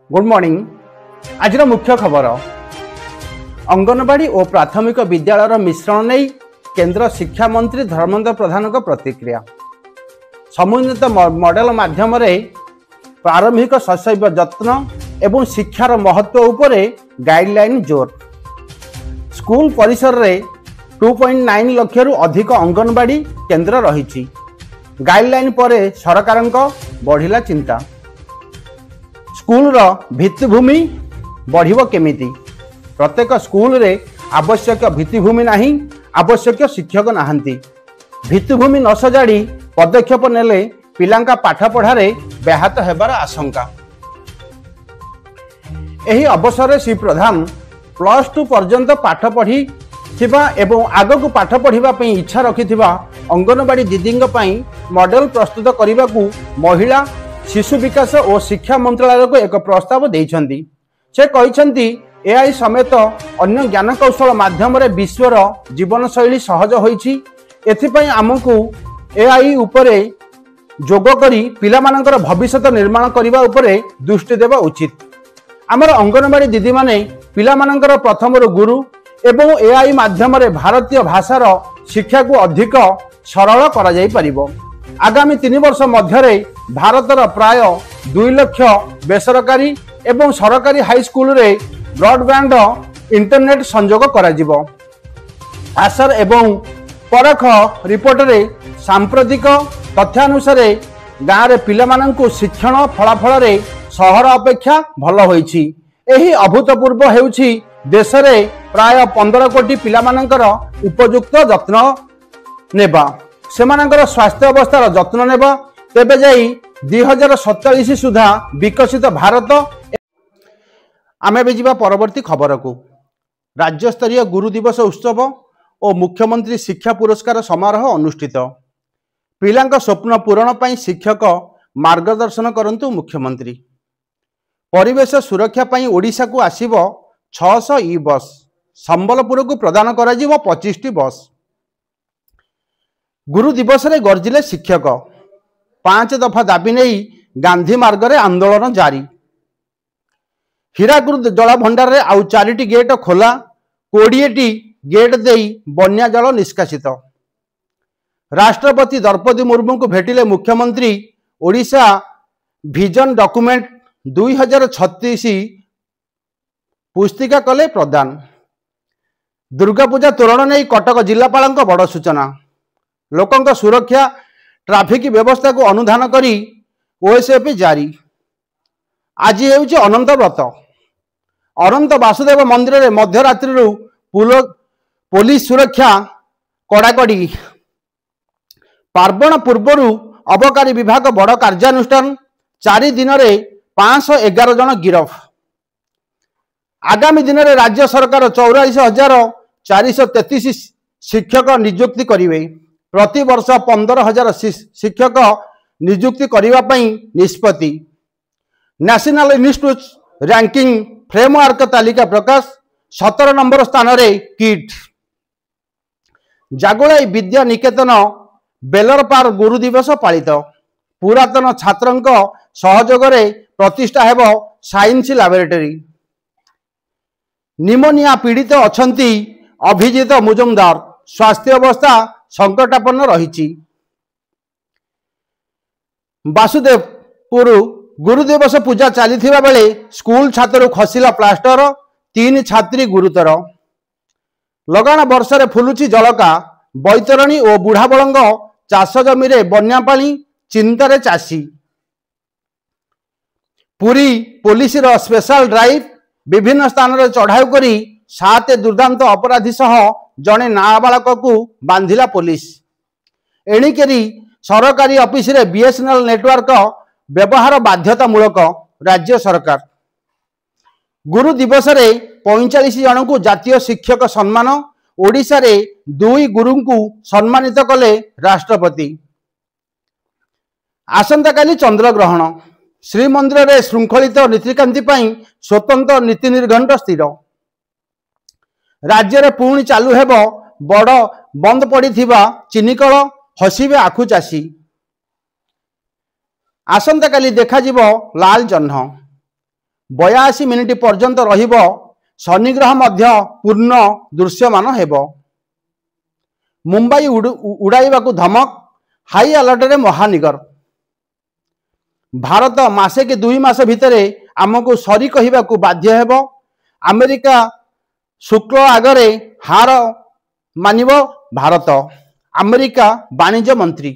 Good morning. आज मुख्य खबर अंगनवाड़ी और प्राथमिक विद्यालय मिश्रण नहीं केंद्र शिक्षा मंत्री धर्मेंद्र प्रधान प्रतिक्रिया। समुन्नत मॉडल माध्यम प्रारंभिक शैशव जत्न एवं शिक्षार महत्व उपरे गाइडलाइन जोर। स्कूल परिसर रे 2.9 लाख रु अधिक अंगनवाड़ी केंद्र रही। गाइडलाइन पर सरकार बढ़िला चिंता। स्कूल भित्तिभूमि बढ़िबो केमिति? प्रत्येक स्कूल रे आवश्यक भित्तिभूमि नहीं, आवश्यक शिक्षक नाहंती। भित्तिभूमि न सजाड़ी पदक्षेप नेले पिलांका पाठ पढ़ारे व्याहत हेबार आशंका। एही अवसर श्री प्रधान +2 पर्यंत पाठ पढ़ी एवं आगक पाठ पढ़ा इच्छा रखिथिबा अंगनवाड़ी दीदी मॉडल प्रस्तुत करने को महिला शिशु विकास और शिक्षा मंत्रालय को एक प्रस्ताव देइछंती। से कहिछंती एआई समेत अन्य ज्ञान कौशल माध्यम रे विश्वर जीवन शैली सहज होईछि। एथिपई आमको एआई उपरे जोग करी पिला मानकर भविष्य निर्माण करने उपरे दृष्टि देवा उचित। आमर अंगनवाड़ी दीदी माने पिला मानकर प्रथम गुरु एवं एआई माध्यम रे भारतीय भाषार शिक्षा को अधिक सरल करा जाई परिबो। आगामी 3 वर्ष मध्य भारतर प्राय 2 लाख बेसरकारी एवं सरकारी हाई स्कूल रे ब्रॉडबैंड इंटरनेट संजोग करा जिवो। आसर एवं परख रिपोर्ट रे सांप्रतिक तथ्यानुसार गाँव रे पिला माननकु शिक्षण फलाफल रे सहर अपेक्षा भल होईछि। एही अभूतपूर्व हेउछि देश रे प्राय 15 कोटी पिला मानकर उपयुक्त जत्न नेबा, सेमानकर स्वास्थ्य अवस्थार जत्न नेबा, तेबे जाई 2047 सुधा विकसित भारत। आमे बेजिबा परवर्ती खबर को। राज्य स्तरीय गुरु दिवस उत्सव और मुख्यमंत्री शिक्षा पुरस्कार समारोह अनुष्ठित। पिलांक स्वप्न पूरण पाई शिक्षक मार्गदर्शन करंतु मुख्यमंत्री। परिवेश सुरक्षा पाई ओडिशा को आसीबो 600 ई बस। संबलपुर को प्रदान करा जिवो 25टी बस। गुरु दिवस रे गर्जिले शिक्षक। 5 दफा दाबी नहीं गांधी मार्ग रे आंदोलन जारी। हीराकुद जल भंडार रे आउ 4टी गेट खोला, 20टी गेट देई बन्या जल निष्कासित। राष्ट्रपति द्रौपदी मुर्मू को भेटिले मुख्यमंत्री। ओडिशा विजन डॉक्यूमेंट 2036 पुस्तिका कले प्रदान। दुर्गा पूजा तोरण नहीं कटक जिलापाल बड़ सूचना। लोकों सुरक्षा ट्राफिक व्यवस्था को अनुधान करी ओएसएफ जारी। आज हेउछि अनंत व्रत। अनंत वासुदेव मंदिर रे मध्यरात्रि पुलिस सुरक्षा कड़ाकड़ी। पार्वण पूर्वर अबकारी विभाग बड़ कार्यानुष्ठान। 4 दिन रे 511 जन गिरफ। आगामी दिन रे राज्य सरकार 44,433 शिक्षक नियुक्ति करिवे। प्रति वर्ष 15,000 शिक्षक नियुक्ति करिवा पई निष्पत्ति। नेशनल इंस्टीट्यूट रैंकिंग फ्रेमवर्क तालिका प्रकाश। 17 नंबर स्थान रे किट। जागोलाई विद्या निकेतन बेलरपार गुरु दिवस पालित। पुरातन छात्रंक सहयोग रे प्रतिष्ठा हेबो साइंस लैबोरेटरी। निमोनिया पीड़ित अछंती अभिजित मुजुमदार। स्वास्थ्य अवस्था संकटापन्न रही। वासुदेवपुर गुरु दिवस पूजा चली बेले स्कूल छात्र खसिला प्लास्टर। 3 छात्री गुरुतर। लगाण वर्षा फुलुची जलका। बैतरणी और बुढ़ाबलंग चाष जमी रे बन्या पानी चिंतार चाषी। Puri police special drive. विभिन्न स्थान रे चढ़ाऊ करी 7 दुर्दांत अपराधी सह जड़े नाबालक को बांधिला पुलिस। एणिकेरी सरकारी ऑफिस रे बीएसएनएल नेटवर्क व्यवहार बाध्यतामूलक। राज्य सरकार गुरु दिवस रे 45 जन को जातीय शिक्षक सम्मान। ओडिशा रे 2 गुरु को सम्मानित कले राष्ट्रपति। आसंता काली चंद्र ग्रहण। श्रीमंदिर रे श्रृंखलित नीतिकांति पाई स्वतंत्र नीति निर्घंट स्थिर। राज्य रे पुणी चालू हेबो बड़ बंद पड़ी चिनिकल। हसिबे आखु चाषी। आसंता काली देखा जिवो लाल जह्न। 82 मिनिट पर्यंत रहिबो शनिग्रह मध्य पूर्ण दृश्यमान हेबो। मुंबई उड़ाइबा को धमक हाई अलर्ट रे महानिगर। भारत मासे के 2 मास भितरे आमको सरी कहिबा को बाध्य हेबो। अमेरिका शुक्ल आगरे हार मानिबो भारत। अमेरिका वाणिज्य मंत्री